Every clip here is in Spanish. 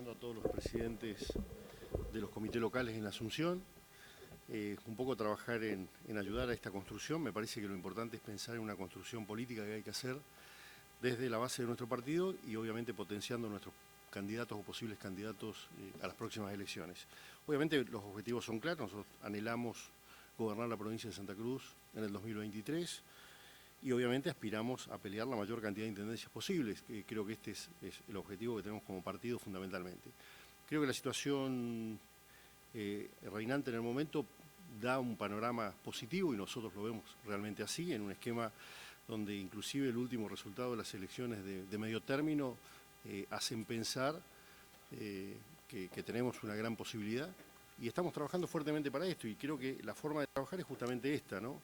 acompañando a todos los presidentes de los comités locales en la Asunción, un poco trabajar en ayudar a esta construcción. Me parece que lo importante es pensar en una construcción política que hay que hacer desde la base de nuestro partido y obviamente potenciando nuestros candidatos o posibles candidatos a las próximas elecciones. Obviamente los objetivos son claros, nosotros anhelamos gobernar la provincia de Santa Cruz en el 2023 y obviamente aspiramos a pelear la mayor cantidad de intendencias posibles. Creo que este es el objetivo que tenemos como partido fundamentalmente. Creo que la situación reinante en el momento da un panorama positivo y nosotros lo vemos realmente así, en un esquema donde inclusive el último resultado de las elecciones de medio término hacen pensar que tenemos una gran posibilidad y estamos trabajando fuertemente para esto y creo que la forma de trabajar es justamente esta, ¿no?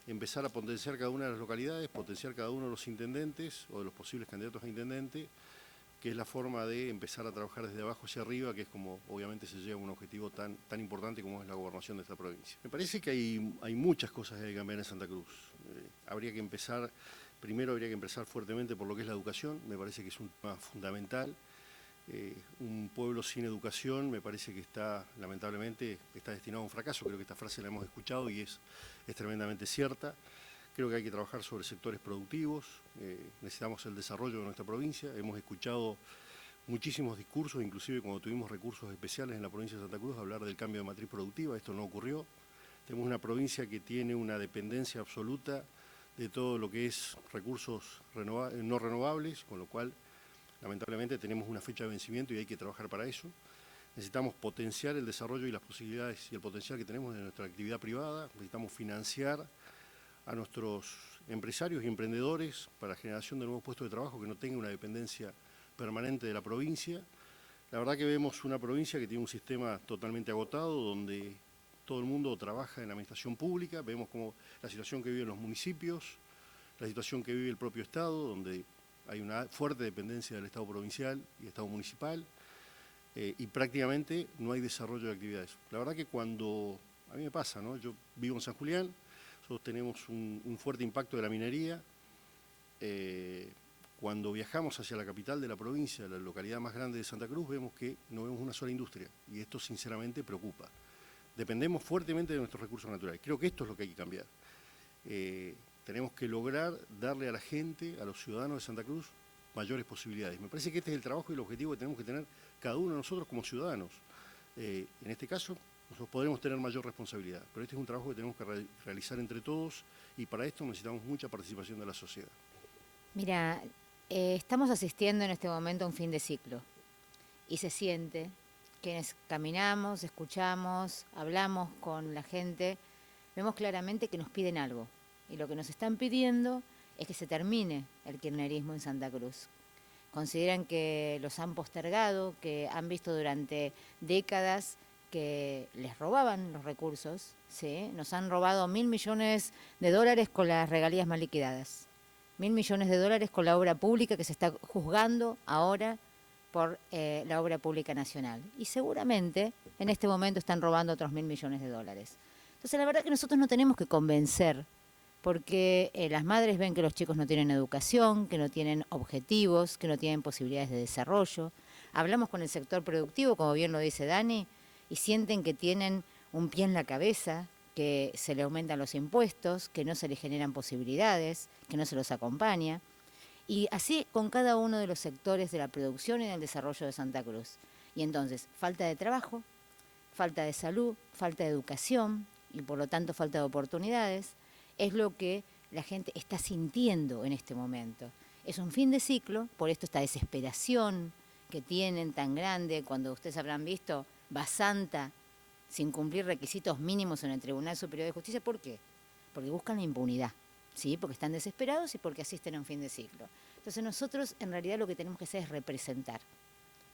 Empezar a potenciar cada una de las localidades, potenciar cada uno de los intendentes o de los posibles candidatos a intendente, que es la forma de empezar a trabajar desde abajo hacia arriba, que es como obviamente se llega a un objetivo tan importante como es la gobernación de esta provincia. Me parece que hay muchas cosas que hay que cambiar en Santa Cruz. Primero habría que empezar fuertemente por lo que es la educación, me parece que es un tema fundamental. Un pueblo sin educación me parece que lamentablemente, está destinado a un fracaso. Creo que esta frase la hemos escuchado y es tremendamente cierta. Creo que hay que trabajar sobre sectores productivos, necesitamos el desarrollo de nuestra provincia. Hemos escuchado muchísimos discursos, inclusive cuando tuvimos recursos especiales en la provincia de Santa Cruz, hablar del cambio de matriz productiva. Esto no ocurrió. Tenemos una provincia que tiene una dependencia absoluta de todo lo que es recursos no renovables, con lo cual lamentablemente tenemos una fecha de vencimiento y hay que trabajar para eso. Necesitamos potenciar el desarrollo y las posibilidades y el potencial que tenemos de nuestra actividad privada. Necesitamos financiar a nuestros empresarios y emprendedores para la generación de nuevos puestos de trabajo que no tengan una dependencia permanente de la provincia. La verdad que vemos una provincia que tiene un sistema totalmente agotado, donde todo el mundo trabaja en la administración pública. Vemos como la situación que viven los municipios, la situación que vive el propio Estado, donde hay una fuerte dependencia del Estado provincial y Estado municipal, y prácticamente no hay desarrollo de actividades. La verdad que a mí me pasa, ¿no? Yo vivo en San Julián, nosotros tenemos un fuerte impacto de la minería. Cuando viajamos hacia la capital de la provincia, la localidad más grande de Santa Cruz, vemos que no vemos una sola industria y esto sinceramente preocupa. Dependemos fuertemente de nuestros recursos naturales. Creo que esto es lo que hay que cambiar. Tenemos que lograr darle a la gente, a los ciudadanos de Santa Cruz, mayores posibilidades. Me parece que este es el trabajo y el objetivo que tenemos que tener cada uno de nosotros como ciudadanos. En este caso, nosotros podremos tener mayor responsabilidad, pero este es un trabajo que tenemos que realizar entre todos y para esto necesitamos mucha participación de la sociedad. Mira, estamos asistiendo en este momento a un fin de ciclo y se siente, quienes caminamos, escuchamos, hablamos con la gente, vemos claramente que nos piden algo y lo que nos están pidiendo es que se termine el kirchnerismo en Santa Cruz. Consideran que los han postergado, que han visto durante décadas que les robaban los recursos, ¿sí? Nos han robado $1.000 millones con las regalías mal liquidadas, $1.000 millones con la obra pública que se está juzgando ahora por la obra pública nacional. Y seguramente en este momento están robando otros $1.000 millones. Entonces la verdad que nosotros no tenemos que convencer, porque las madres ven que los chicos no tienen educación, que no tienen objetivos, que no tienen posibilidades de desarrollo. Hablamos con el sector productivo, como bien lo dice Dani, y sienten que tienen un pie en la cabeza, que se le aumentan los impuestos, que no se les generan posibilidades, que no se los acompaña. Y así con cada uno de los sectores de la producción y del desarrollo de Santa Cruz. Y entonces, falta de trabajo, falta de salud, falta de educación y por lo tanto falta de oportunidades, es lo que la gente está sintiendo en este momento. Es un fin de ciclo, por esto esta desesperación que tienen tan grande, cuando ustedes habrán visto Basanta sin cumplir requisitos mínimos en el Tribunal Superior de Justicia. ¿Por qué? Porque buscan la impunidad, ¿sí? Porque están desesperados y porque asisten a un fin de ciclo. Entonces nosotros en realidad lo que tenemos que hacer es representar,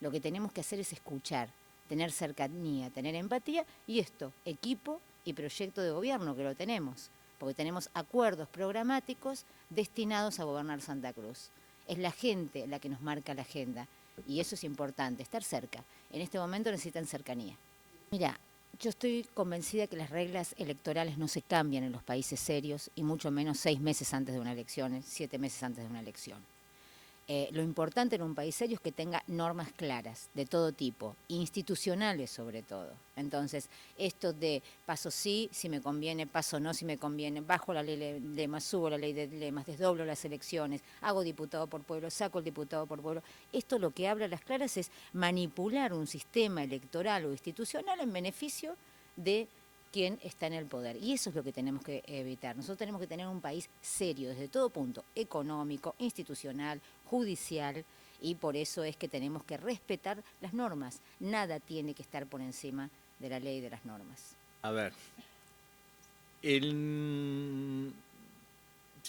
lo que tenemos que hacer es escuchar, tener cercanía, tener empatía y esto, equipo y proyecto de gobierno que lo tenemos, porque tenemos acuerdos programáticos destinados a gobernar Santa Cruz. Es la gente la que nos marca la agenda y eso es importante, estar cerca. En este momento necesitan cercanía. Mira, yo estoy convencida que las reglas electorales no se cambian en los países serios y mucho menos 6 meses antes de una elección, 7 meses antes de una elección. Lo importante en un país serio es que tenga normas claras, de todo tipo, institucionales sobre todo. Entonces, esto de paso sí, si me conviene, paso no, si me conviene, bajo la ley de lemas, subo la ley de lemas, desdoblo las elecciones, hago diputado por pueblo, saco el diputado por pueblo. Esto lo que habla a las claras es manipular un sistema electoral o institucional en beneficio de quien está en el poder. Y eso es lo que tenemos que evitar. Nosotros tenemos que tener un país serio desde todo punto, económico, institucional, judicial, y por eso es que tenemos que respetar las normas. Nada tiene que estar por encima de la ley y de las normas. A ver, yo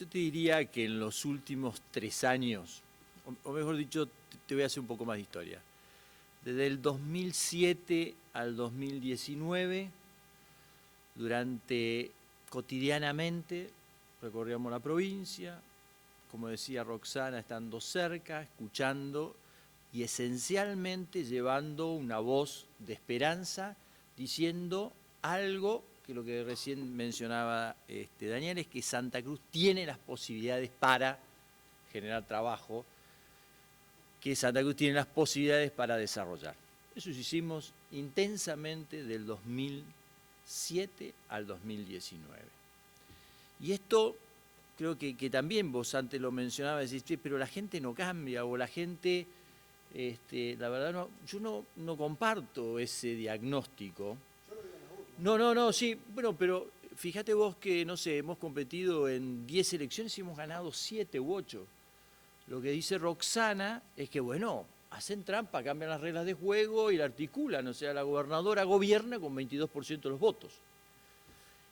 te diría que en los últimos 3 años, o mejor dicho, te voy a hacer un poco más de historia. Desde el 2007 al 2019, cotidianamente recorríamos la provincia, como decía Roxana, estando cerca, escuchando y esencialmente llevando una voz de esperanza, diciendo algo que lo que recién mencionaba Daniel, es que Santa Cruz tiene las posibilidades para generar trabajo, que Santa Cruz tiene las posibilidades para desarrollar. Eso hicimos intensamente del 2007 al 2019. Y esto creo que también vos antes lo mencionabas, decís, pero la gente no cambia, o la gente, la verdad, yo no comparto ese diagnóstico. No, sí, bueno, pero fíjate vos que, no sé, hemos competido en 10 elecciones y hemos ganado 7 u 8. Lo que dice Roxana es que, bueno, hacen trampa, cambian las reglas de juego y la articulan, o sea, la gobernadora gobierna con 22% de los votos.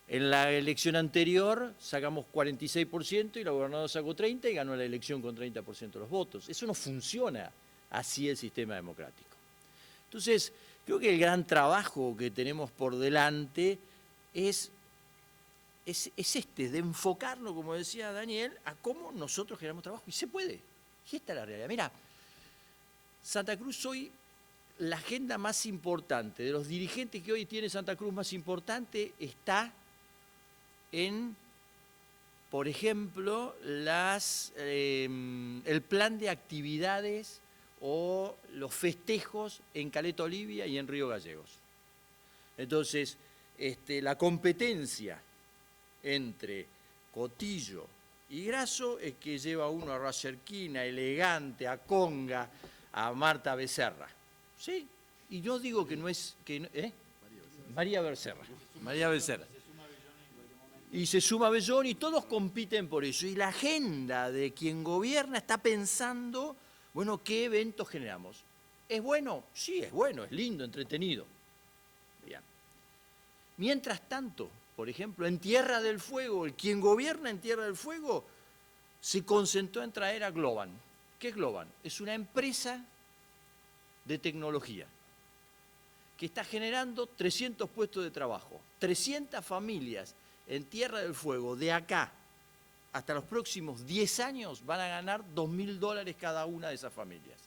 En la elección anterior sacamos 46% y la gobernadora sacó 30% y ganó la elección con 30% de los votos. Eso no funciona así el sistema democrático. Entonces, creo que el gran trabajo que tenemos por delante es de enfocarnos, como decía Daniel, a cómo nosotros generamos trabajo. Y se puede. Y esta es la realidad. Mira, Santa Cruz hoy, la agenda más importante, de los dirigentes que hoy tiene Santa Cruz más importante, está en, por ejemplo, el plan de actividades o los festejos en Caleta Olivia y en Río Gallegos. Entonces, la competencia entre Cotillo y Grasso es que lleva uno a Racerquina, a Elegante, a Conga, a Marta Becerra. ¿Sí? Y yo digo que no es... María Becerra. María Becerra. Y se suma Bellón y todos compiten por eso. Y la agenda de quien gobierna está pensando, bueno, ¿qué eventos generamos? ¿Es bueno? Sí, es bueno, es lindo, entretenido. Bien. Mientras tanto, por ejemplo, en Tierra del Fuego, quien gobierna en Tierra del Fuego se concentró en traer a Globan. ¿Qué es Globan? Es una empresa de tecnología que está generando 300 puestos de trabajo, 300 familias en Tierra del Fuego, de acá hasta los próximos 10 años van a ganar $2.000 cada una de esas familias.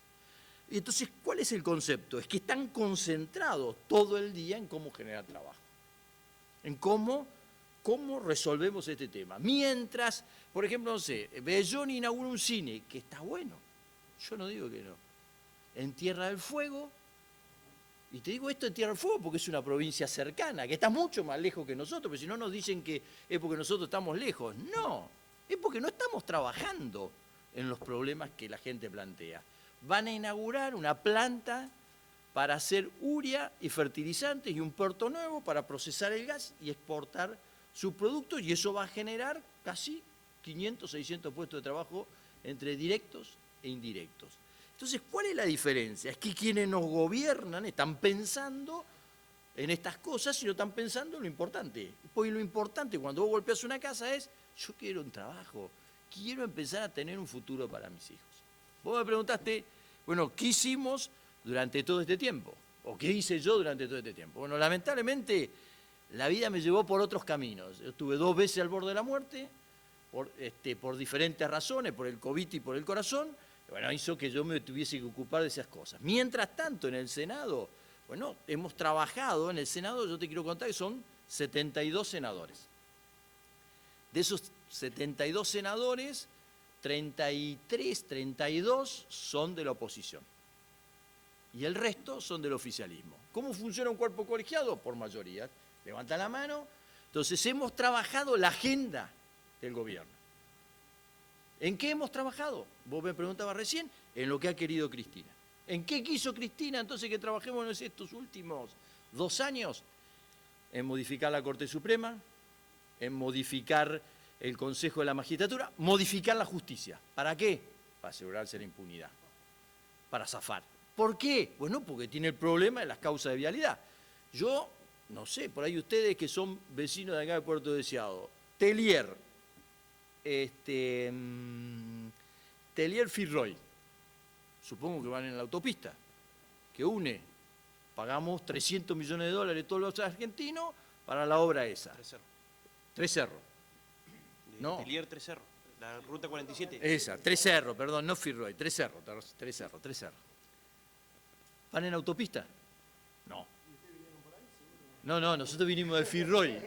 Y entonces, ¿cuál es el concepto? Es que están concentrados todo el día en cómo generar trabajo, en cómo resolvemos este tema. Mientras, por ejemplo, no sé, Bellón inaugura un cine, que está bueno, yo no digo que no, en Tierra del Fuego. Y te digo esto en Tierra del Fuego porque es una provincia cercana, que está mucho más lejos que nosotros, porque si no nos dicen que es porque nosotros estamos lejos. No, es porque no estamos trabajando en los problemas que la gente plantea. Van a inaugurar una planta para hacer urea y fertilizantes y un puerto nuevo para procesar el gas y exportar sus productos, y eso va a generar casi 500, 600 puestos de trabajo entre directos e indirectos. Entonces, ¿cuál es la diferencia? Es que quienes nos gobiernan están pensando en estas cosas y no están pensando en lo importante. Porque lo importante cuando vos golpeas una casa es, yo quiero un trabajo, quiero empezar a tener un futuro para mis hijos. Vos me preguntaste, bueno, ¿qué hicimos durante todo este tiempo? ¿O qué hice yo durante todo este tiempo? Bueno, lamentablemente, la vida me llevó por otros caminos. Yo estuve 2 veces al borde de la muerte, por diferentes razones, por el COVID y por el corazón. Bueno, hizo que yo me tuviese que ocupar de esas cosas. Mientras tanto, en el Senado, bueno, hemos trabajado en el Senado, yo te quiero contar que son 72 senadores. De esos 72 senadores, 33, 32 son de la oposición. Y el resto son del oficialismo. ¿Cómo funciona un cuerpo colegiado? Por mayoría. Levanta la mano. Entonces hemos trabajado la agenda del gobierno. ¿En qué hemos trabajado? Vos me preguntabas recién, en lo que ha querido Cristina. ¿En qué quiso Cristina entonces que trabajemos en estos últimos 2 años? En modificar la Corte Suprema, en modificar el Consejo de la Magistratura, modificar la justicia. ¿Para qué? Para asegurarse la impunidad, para zafar. ¿Por qué? Bueno, porque tiene el problema de las causas de vialidad. Yo, no sé, por ahí ustedes que son vecinos de acá de Puerto Deseado, Tellier Firroy, supongo que van en la autopista, que une, pagamos 300 millones de dólares todos los argentinos para la obra esa. Tres Cerros. No. Tellier, Tres Cerros, la ruta 47. Esa, Tres Cerros, perdón, no Firroy, Tres Cerros. ¿Van en autopista? No. No, nosotros vinimos de Firroy,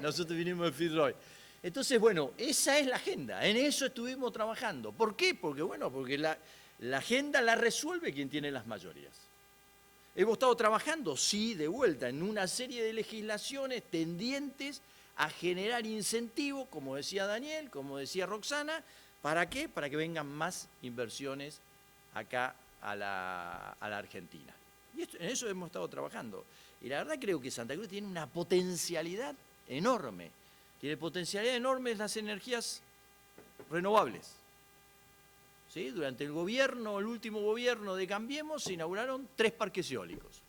Entonces, bueno, esa es la agenda, en eso estuvimos trabajando. ¿Por qué? Porque la agenda la resuelve quien tiene las mayorías. Hemos estado trabajando, sí, de vuelta, en una serie de legislaciones tendientes a generar incentivos, como decía Daniel, como decía Roxana, ¿para qué? Para que vengan más inversiones acá a la Argentina. Y en eso hemos estado trabajando. Y la verdad creo que Santa Cruz tiene una potencialidad enorme. Tiene potencialidad enorme las energías renovables. ¿Sí? Durante el último gobierno de Cambiemos, se inauguraron 3 parques eólicos.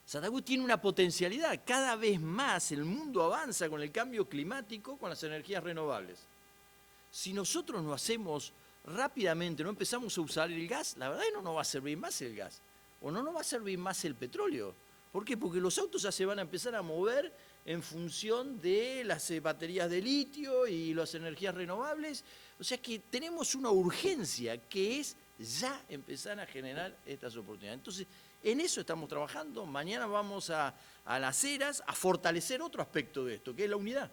Santa Cruz tiene una potencialidad. Cada vez más el mundo avanza con el cambio climático, con las energías renovables. Si nosotros no hacemos rápidamente, no empezamos a usar el gas, la verdad es que no nos va a servir más el gas. O no nos va a servir más el petróleo. ¿Por qué? Porque los autos ya se van a empezar a mover en función de las baterías de litio y las energías renovables. O sea que tenemos una urgencia que es ya empezar a generar estas oportunidades. Entonces, en eso estamos trabajando. Mañana vamos a Las Heras a fortalecer otro aspecto de esto, que es la unidad.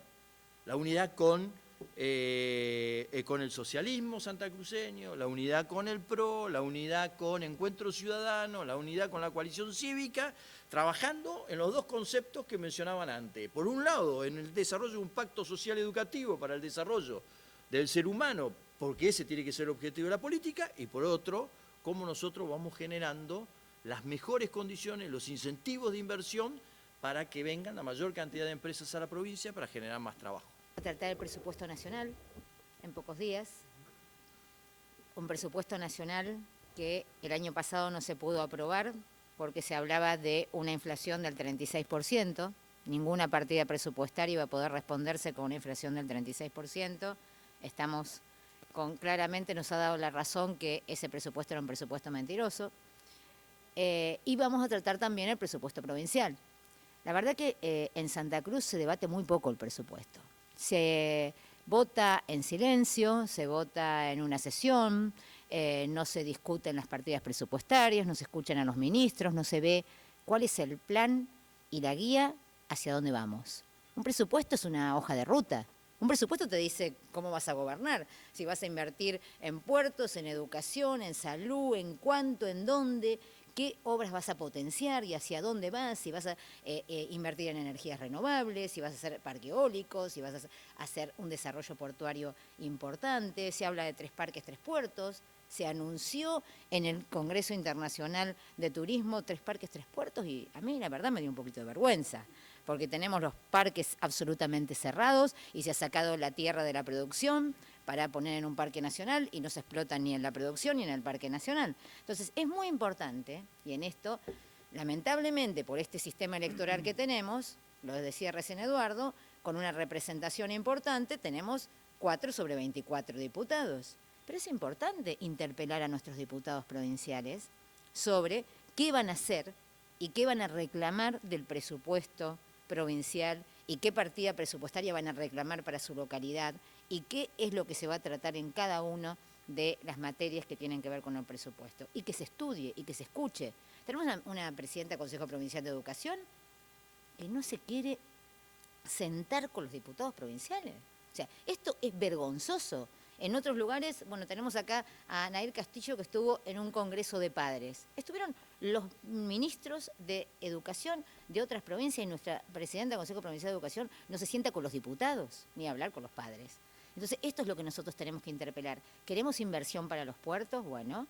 La unidad con el socialismo santacruceño, la unidad con el PRO, la unidad con Encuentro Ciudadano, la unidad con la coalición cívica, trabajando en los 2 conceptos que mencionaban antes. Por un lado, en el desarrollo de un pacto social educativo para el desarrollo del ser humano, porque ese tiene que ser el objetivo de la política, y por otro, cómo nosotros vamos generando las mejores condiciones, los incentivos de inversión para que vengan la mayor cantidad de empresas a la provincia para generar más trabajo. A tratar el presupuesto nacional en pocos días, un presupuesto nacional que el año pasado no se pudo aprobar porque se hablaba de una inflación del 36%, ninguna partida presupuestaria iba a poder responderse con una inflación del 36%, claramente nos ha dado la razón que ese presupuesto era un presupuesto mentiroso, y vamos a tratar también el presupuesto provincial. La verdad que en Santa Cruz se debate muy poco el presupuesto. Se vota en silencio, se vota en una sesión, no se discuten las partidas presupuestarias, no se escuchan a los ministros, no se ve cuál es el plan y la guía hacia dónde vamos. Un presupuesto es una hoja de ruta. Un presupuesto te dice cómo vas a gobernar, si vas a invertir en puertos, en educación, en salud, en cuánto, en dónde, qué obras vas a potenciar y hacia dónde vas, si vas a invertir en energías renovables, si vas a hacer parque eólico, si vas a hacer un desarrollo portuario importante. Se habla de 3 parques, 3 puertos. Se anunció en el Congreso Internacional de Turismo 3 parques, 3 puertos, y a mí la verdad me dio un poquito de vergüenza, porque tenemos los parques absolutamente cerrados y se ha sacado la tierra de la producción para poner en un parque nacional y no se explota ni en la producción ni en el parque nacional. Entonces es muy importante, y en esto, lamentablemente por este sistema electoral que tenemos, lo decía recién Eduardo, con una representación importante tenemos 4 sobre 24 diputados. Pero es importante interpelar a nuestros diputados provinciales sobre qué van a hacer y qué van a reclamar del presupuesto provincial y qué partida presupuestaria van a reclamar para su localidad y qué es lo que se va a tratar en cada una de las materias que tienen que ver con el presupuesto. Y que se estudie y que se escuche. Tenemos una presidenta del Consejo Provincial de Educación que no se quiere sentar con los diputados provinciales. O sea, esto es vergonzoso. En otros lugares, bueno, tenemos acá a Nair Castillo que estuvo en un congreso de padres. Estuvieron los ministros de Educación de otras provincias y nuestra presidenta del Consejo Provincial de Educación no se sienta con los diputados ni hablar con los padres. Entonces, esto es lo que nosotros tenemos que interpelar. ¿Queremos inversión para los puertos? Bueno,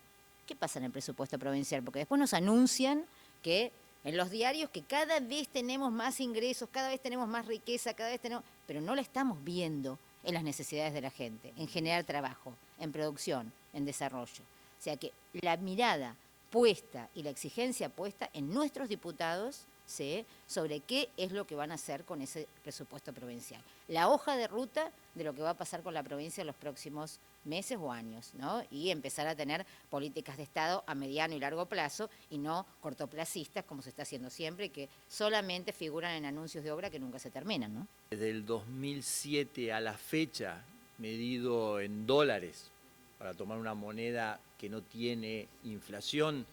¿qué pasa en el presupuesto provincial? Porque después nos anuncian que en los diarios que cada vez tenemos más ingresos, cada vez tenemos más riqueza, cada vez tenemos... pero no la estamos viendo en las necesidades de la gente, en generar trabajo, en producción, en desarrollo. O sea que la mirada puesta y la exigencia puesta en nuestros diputados, ¿sí?, sobre qué es lo que van a hacer con ese presupuesto provincial. La hoja de ruta de lo que va a pasar con la provincia en los próximos meses o años, ¿no? Y empezar a tener políticas de Estado a mediano y largo plazo y no cortoplacistas como se está haciendo siempre, que solamente figuran en anuncios de obra que nunca se terminan, ¿no? Desde el 2007 a la fecha, medido en dólares, para tomar una moneda que no tiene inflación,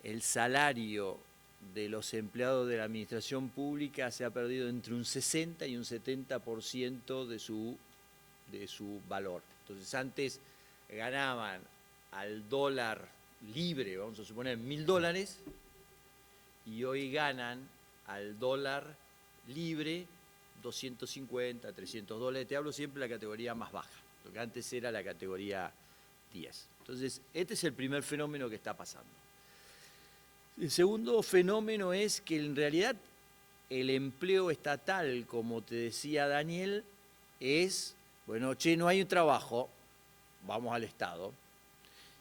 el salario de los empleados de la administración pública se ha perdido entre un 60 y un 70% de su valor. Entonces antes ganaban al dólar libre, vamos a suponer, $1.000, y hoy ganan al dólar libre $250, $300. Te hablo siempre de la categoría más baja, lo que antes era la categoría 10. Entonces, este es el primer fenómeno que está pasando. El segundo fenómeno es que en realidad el empleo estatal, como te decía Daniel, es, bueno, che, no hay un trabajo, vamos al Estado.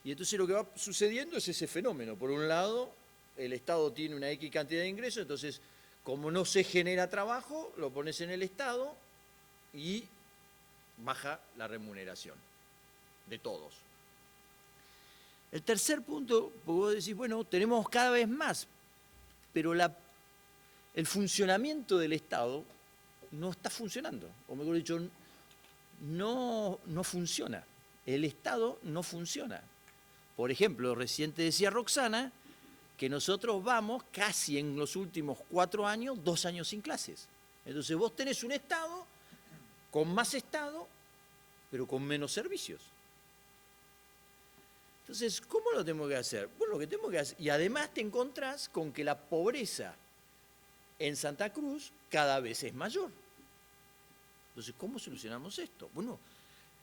Y entonces lo que va sucediendo es ese fenómeno. Por un lado, el Estado tiene una X cantidad de ingresos, entonces, como no se genera trabajo, lo pones en el Estado y baja la remuneración de todos. El tercer punto, vos decís, bueno, tenemos cada vez más, pero el funcionamiento del Estado no está funcionando, o mejor dicho, no funciona. El Estado no funciona. Por ejemplo, recién te decía Roxana que nosotros vamos casi en los últimos 4 años, 2 años sin clases. Entonces vos tenés un Estado con más Estado, pero con menos servicios. Entonces, ¿cómo lo tenemos que hacer? Bueno, lo que tenemos que hacer, y además te encontrás con que la pobreza en Santa Cruz cada vez es mayor. Entonces, ¿cómo solucionamos esto? Bueno,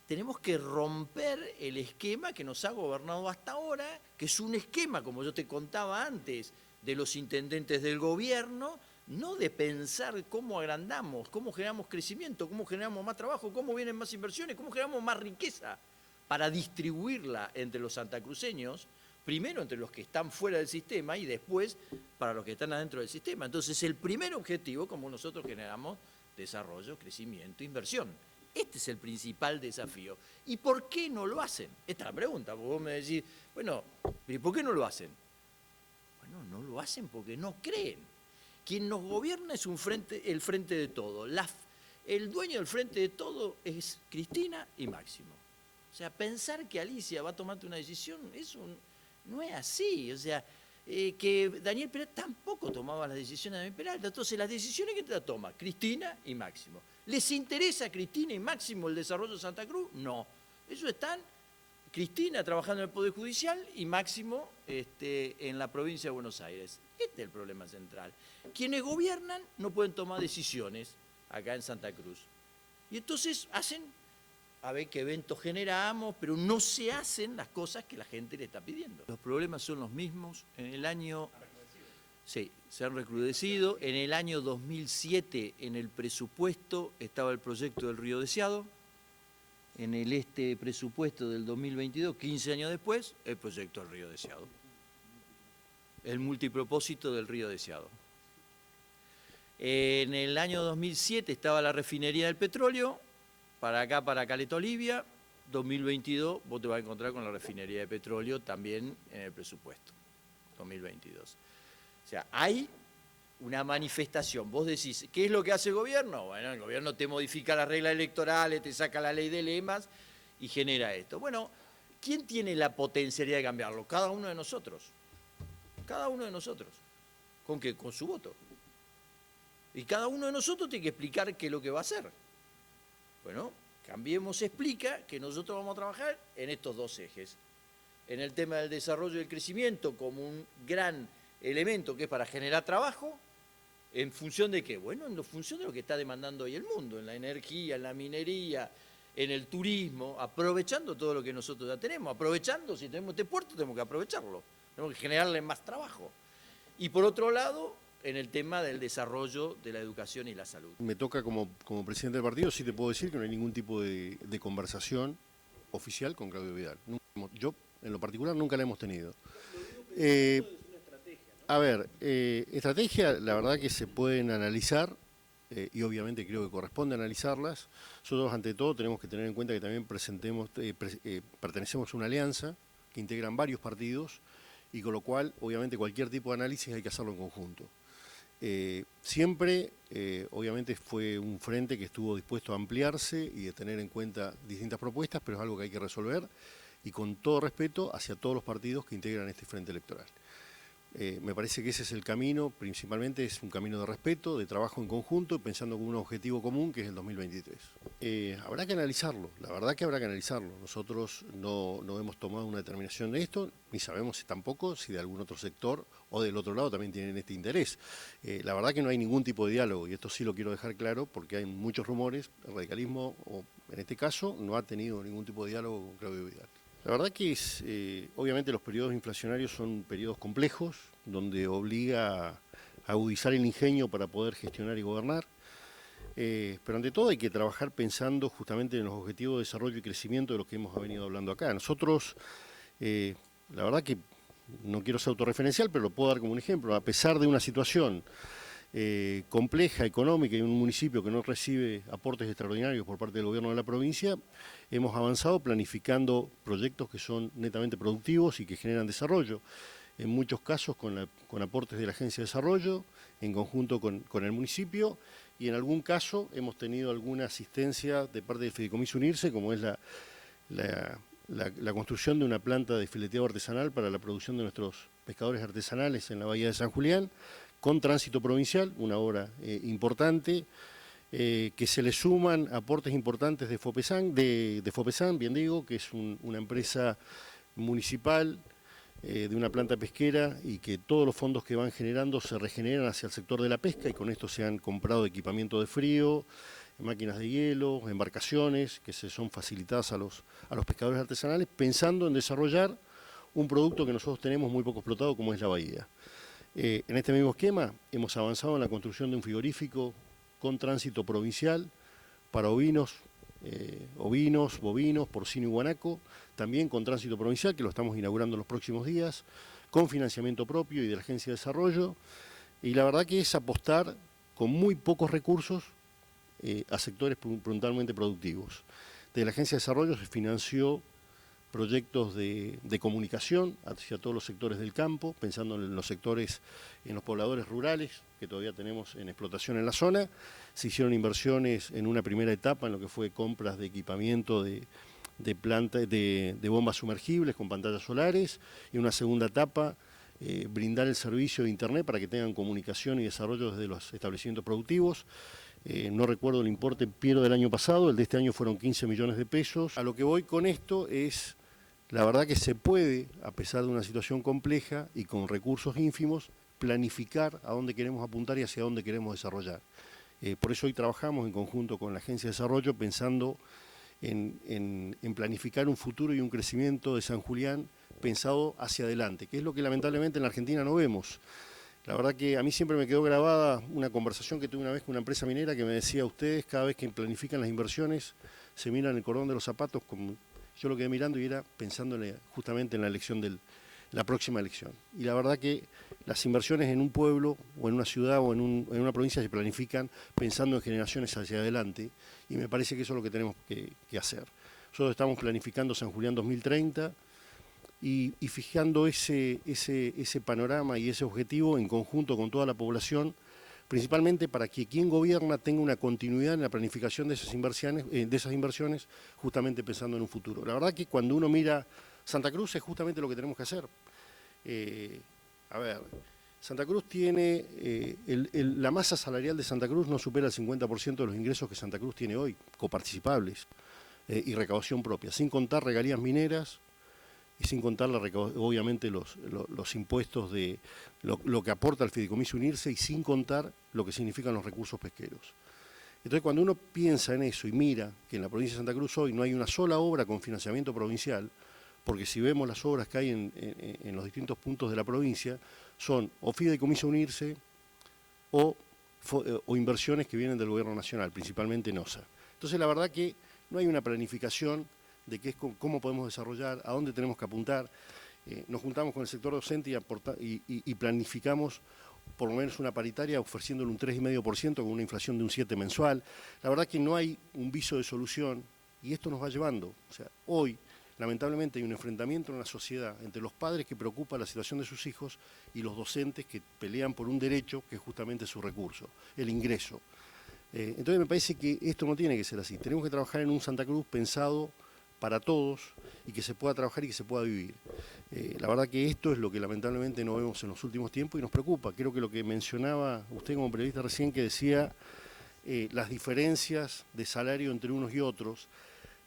tenemos que romper el esquema que nos ha gobernado hasta ahora, que es un esquema, como yo te contaba antes, de los intendentes del gobierno, no de pensar cómo agrandamos, cómo generamos crecimiento, cómo generamos más trabajo, cómo vienen más inversiones, cómo generamos más riqueza, para distribuirla entre los santacruceños, primero entre los que están fuera del sistema y después para los que están adentro del sistema. Entonces, el primer objetivo, como nosotros generamos, desarrollo, crecimiento, inversión. Este es el principal desafío. ¿Y por qué no lo hacen? Esta es la pregunta, porque vos me decís, bueno, ¿y por qué no lo hacen? Bueno, no lo hacen porque no creen. Quien nos gobierna es el frente de todo. El dueño del frente de todo es Cristina y Máximo. O sea, pensar que Alicia va a tomarte una decisión, eso no es así. O sea, que Daniel Peralta tampoco tomaba las decisiones de Daniel Peralta. Entonces, las decisiones que te las toma Cristina y Máximo. ¿Les interesa a Cristina y Máximo el desarrollo de Santa Cruz? No. Ellos están, Cristina trabajando en el Poder Judicial y Máximo en la provincia de Buenos Aires. Este es el problema central. Quienes gobiernan no pueden tomar decisiones acá en Santa Cruz. Y entonces hacen, a ver qué eventos generamos, pero no se hacen las cosas que la gente le está pidiendo. Los problemas son los mismos. En el año... Sí, se han recrudecido. En el año 2007, en el presupuesto, estaba el proyecto del Río Deseado. En este presupuesto del 2022, 15 años después, el proyecto del Río Deseado. El multipropósito del Río Deseado. En el año 2007 estaba la refinería del petróleo, para acá, para Caleta Olivia. 2022, vos te vas a encontrar con la refinería de petróleo también en el presupuesto, 2022. O sea, hay una manifestación. Vos decís, ¿qué es lo que hace el gobierno? Bueno, el gobierno te modifica las reglas electorales, te saca la ley de lemas y genera esto. Bueno, ¿quién tiene la potencialidad de cambiarlo? Cada uno de nosotros. Cada uno de nosotros. ¿Con qué? Con su voto. Y cada uno de nosotros tiene que explicar qué es lo que va a hacer. Bueno, Cambiemos explica que nosotros vamos a trabajar en estos dos ejes. En el tema del desarrollo y el crecimiento como un gran elemento que es para generar trabajo, ¿en función de qué? Bueno, en función de lo que está demandando hoy el mundo, en la energía, en la minería, en el turismo, aprovechando todo lo que nosotros ya tenemos, aprovechando, si tenemos este puerto tenemos que aprovecharlo, tenemos que generarle más trabajo. Y por otro lado, en el tema del desarrollo de la educación y la salud. Me toca como presidente del partido, sí te puedo decir que no hay ningún tipo de conversación oficial con Claudio Vidal. Yo, en lo particular, nunca la hemos tenido. A ver, estrategia, la verdad que se pueden analizar, y obviamente creo que corresponde analizarlas. Nosotros, ante todo, tenemos que tener en cuenta que también pertenecemos a una alianza que integran varios partidos, y con lo cual, obviamente, cualquier tipo de análisis hay que hacerlo en conjunto. Siempre, obviamente, fue un frente que estuvo dispuesto a ampliarse y de tener en cuenta distintas propuestas, pero es algo que hay que resolver, y con todo respeto hacia todos los partidos que integran este frente electoral. Me parece que ese es el camino, principalmente es un camino de respeto, de trabajo en conjunto, pensando con un objetivo común que es el 2023. Habrá que analizarlo, la verdad que habrá que analizarlo. Nosotros no hemos tomado una determinación de esto, ni sabemos tampoco si de algún otro sector o del otro lado también tienen este interés. La verdad que no hay ningún tipo de diálogo, y esto sí lo quiero dejar claro porque hay muchos rumores. El radicalismo, o en este caso, no ha tenido ningún tipo de diálogo con Claudio Vidal. La verdad que obviamente los periodos inflacionarios son periodos complejos, donde obliga a agudizar el ingenio para poder gestionar y gobernar, pero ante todo hay que trabajar pensando justamente en los objetivos de desarrollo y crecimiento de los que hemos venido hablando acá. Nosotros, la verdad que no quiero ser autorreferencial, pero lo puedo dar como un ejemplo. A pesar de una situación compleja, económica, y un municipio que no recibe aportes extraordinarios por parte del gobierno de la provincia, hemos avanzado planificando proyectos que son netamente productivos y que generan desarrollo. En muchos casos con aportes de la Agencia de Desarrollo, en conjunto con el municipio, y en algún caso hemos tenido alguna asistencia de parte del Fideicomiso Unirse, como es la construcción de una planta de fileteado artesanal para la producción de nuestros pescadores artesanales en la bahía de San Julián, con tránsito provincial, una obra importante, que se le suman aportes importantes de Fopesan, bien digo, que es una empresa municipal de una planta pesquera, y que todos los fondos que van generando se regeneran hacia el sector de la pesca, y con esto se han comprado equipamiento de frío, máquinas de hielo, embarcaciones que se son facilitadas a los pescadores artesanales, pensando en desarrollar un producto que nosotros tenemos muy poco explotado, como es la bahía. En este mismo esquema hemos avanzado en la construcción de un frigorífico con tránsito provincial para ovinos, bovinos, porcino y guanaco, también con tránsito provincial, que lo estamos inaugurando en los próximos días, con financiamiento propio y de la Agencia de Desarrollo, y la verdad que es apostar con muy pocos recursos a sectores puntualmente productivos. De la Agencia de Desarrollo se financió proyectos de comunicación hacia todos los sectores del campo, pensando en los sectores, en los pobladores rurales que todavía tenemos en explotación en la zona. Se hicieron inversiones en una primera etapa en lo que fue compras de equipamiento de bombas sumergibles con pantallas solares, y una segunda etapa brindar el servicio de internet para que tengan comunicación y desarrollo desde los establecimientos productivos. No recuerdo el importe, pero del año pasado, el de este año fueron 15 millones de pesos. A lo que voy con esto es, la verdad que se puede, a pesar de una situación compleja y con recursos ínfimos, planificar a dónde queremos apuntar y hacia dónde queremos desarrollar. Por eso hoy trabajamos en conjunto con la Agencia de Desarrollo, pensando en planificar un futuro y un crecimiento de San Julián pensado hacia adelante, que es lo que lamentablemente en la Argentina no vemos. La verdad que a mí siempre me quedó grabada una conversación que tuve una vez con una empresa minera que me decía: ustedes cada vez que planifican las inversiones se miran el cordón de los zapatos. Yo lo quedé mirando y era pensando justamente en la elección la próxima elección. Y la verdad que las inversiones en un pueblo o en una ciudad o en una provincia se planifican pensando en generaciones hacia adelante, y me parece que eso es lo que tenemos que hacer. Nosotros estamos planificando San Julián 2030 y fijando ese panorama y ese objetivo en conjunto con toda la población, principalmente para que quien gobierna tenga una continuidad en la planificación de esas inversiones, justamente pensando en un futuro. La verdad que cuando uno mira Santa Cruz es justamente lo que tenemos que hacer. Santa Cruz tiene, la masa salarial de Santa Cruz no supera el 50% de los ingresos que Santa Cruz tiene hoy, coparticipables. y recaudación propia, sin contar regalías mineras y sin contar obviamente los impuestos de lo que aporta el Fideicomiso Unirse y sin contar lo que significan los recursos pesqueros. Entonces, cuando uno piensa en eso y mira que en la provincia de Santa Cruz hoy no hay una sola obra con financiamiento provincial, porque si vemos las obras que hay en los distintos puntos de la provincia, son o Fideicomiso Unirse o inversiones que vienen del gobierno nacional, principalmente NOSA. Entonces, la verdad que no hay una planificación de cómo podemos desarrollar, a dónde tenemos que apuntar. Nos juntamos con el sector docente y planificamos por lo menos una paritaria ofreciéndole un 3,5% con una inflación de un 7% mensual. La verdad que no hay un viso de solución y esto nos va llevando. O sea, hoy, lamentablemente, hay un enfrentamiento en la sociedad entre los padres que preocupan la situación de sus hijos y los docentes que pelean por un derecho que es justamente su recurso, el ingreso. Entonces me parece que esto no tiene que ser así. Tenemos que trabajar en un Santa Cruz pensado para todos y que se pueda trabajar y que se pueda vivir. La verdad que esto es lo que lamentablemente no vemos en los últimos tiempos y nos preocupa. Creo que lo que mencionaba usted como periodista recién, que decía las diferencias de salario entre unos y otros,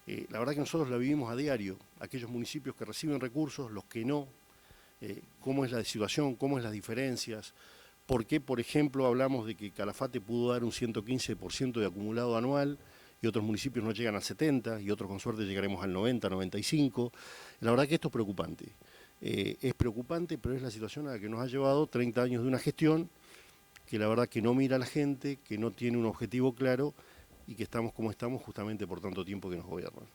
la verdad que nosotros la vivimos a diario, aquellos municipios que reciben recursos, los que no, cómo es la situación, cómo es las diferencias, por qué, por ejemplo, hablamos de que Calafate pudo dar un 115% de acumulado anual y otros municipios no llegan al 70% y otros con suerte llegaremos al 90%, 95%. La verdad que esto es preocupante. Es preocupante, pero es la situación a la que nos ha llevado 30 años de una gestión que la verdad que no mira a la gente, que no tiene un objetivo claro y que estamos como estamos justamente por tanto tiempo que nos gobiernan.